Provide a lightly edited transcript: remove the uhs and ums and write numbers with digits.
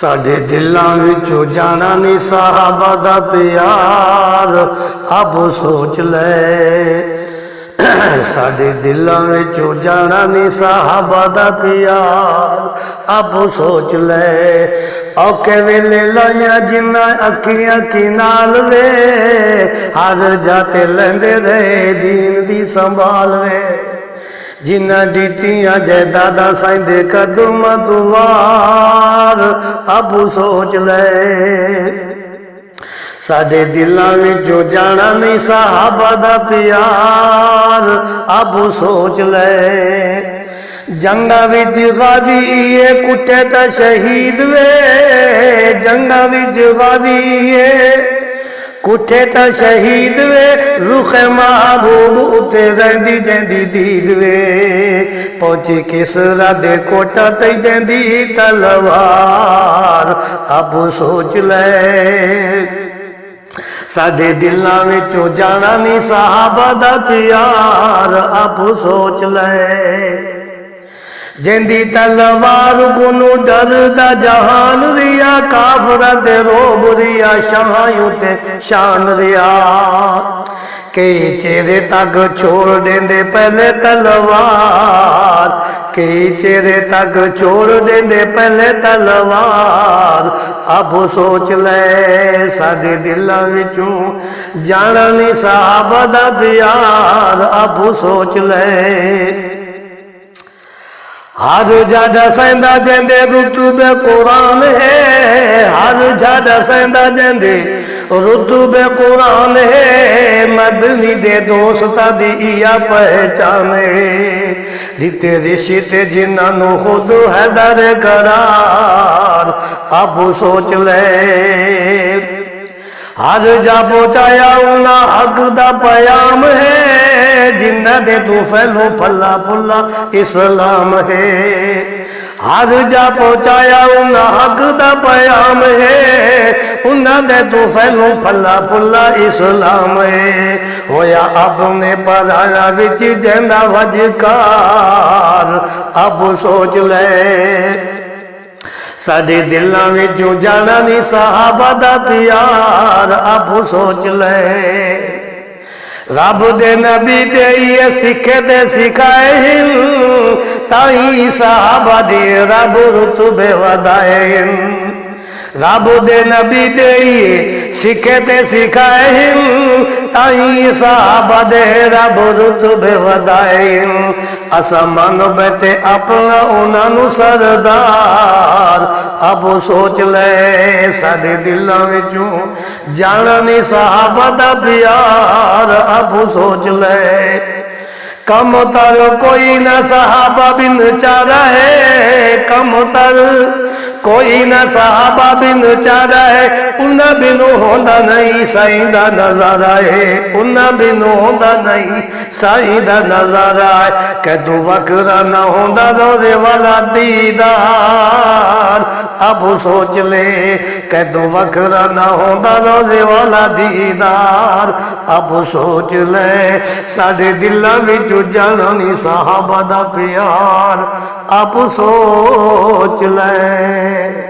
साडे दिलों विचों जाना नहीं साहबा दा प्यार, अब सोच ले। साडे दिलों विचों जाना नहीं साहबा दा प्यार, अब सोच ले। औखे वेले लाइया जिन्ना अखियां की नाल वे, हर जाते लेंदे रहे दीन दी संभाल वे। जिन्ना डीटियां जायदादा साइंदे कदम दुआर, अब सोच ले। साडे दिलों विचों जाना नहीं साहबा दा प्यार, अब सोच ले। जंगा विच गाजी ये कुटे ता शहीद वे, जंगा विच गाजी ये कुठे ता शहीद वे। रुखे महबूब उते रहिंदी जंदी दीद वे, पहुंची किसरा दे कोटा ते जंदी तलवार, अब सोच ले। साडे दिलों विचों जाना नहीं साहबा दा प्यार, अब सोच ले। जिंदी तलवार गुनू डरदा जहान रिया, काफरा ते रोब रिया शाहां ते शान रिया। कई चेहरे तक छोड़ देंदे पहले तलवार, कई चेहरे तक छोड़ देंदे पहले तलवार, अब सोच ले। साडे दिलों विचों जाना नहीं साहबा दा प्यार, अब सोच ले। हर जाड़ा सेंदा जेंदे रुतबे कुरान है, हर जाड़ा सेंदा जेंदे रुतबे कुरान है। मदनी दे दोस्तां दी इया पहचान है, रिते रिश्ते जिन्हां नूं खुद है दर करार, अब सोच ले। हर जा पहुंचाया उन्हां हक दा पयाम है, जिन्हां दे तू फैलो फला फुला इस्लाम है। हर जा पहुंचाया उन्हां हक दा पयाम है, उन्हां दे तू फैलो फला फुला इस्लाम है। होया अपने पराया विच जंदा वजकार, अब सोच ले। साडे दिलों विचों जाना नहीं साहबा दा प्यार, अब सोच ले। रब दे नबी दे ये सिखे ते सिखाए हिन, ताई साहबा दे रब रुतबे वधाए हिन। रब दे नबी दे ये सिखे ते सिखाए हिन, ताई साहबा दे रब रुतबे वधाए हिन। असा मन बैठे अपना उन्हां नूं सरदार, अब सोच ले। साडे दिलों विचों जाना नहीं साहबा दा प्यार, अब सोच ले। कम तर कोई ना साहबा बिन चारा है, कम तर कोई ना साहबा बिन चारा है। उन्हां बिनु होंदा नहीं साईं दा नज़ारा है, उन्हां बिनु होंदा नहीं साईं दा नज़ारा है। कदों वखरा ना होंदा रोज़े वाला दीदार, अब सोच ले। कदों वखरा ना होंदा रोज़े वाला दीदार, अब सोच ले। साडे दिलों विचों जाना नहीं साहबा दा प्यार, अब सोच ले।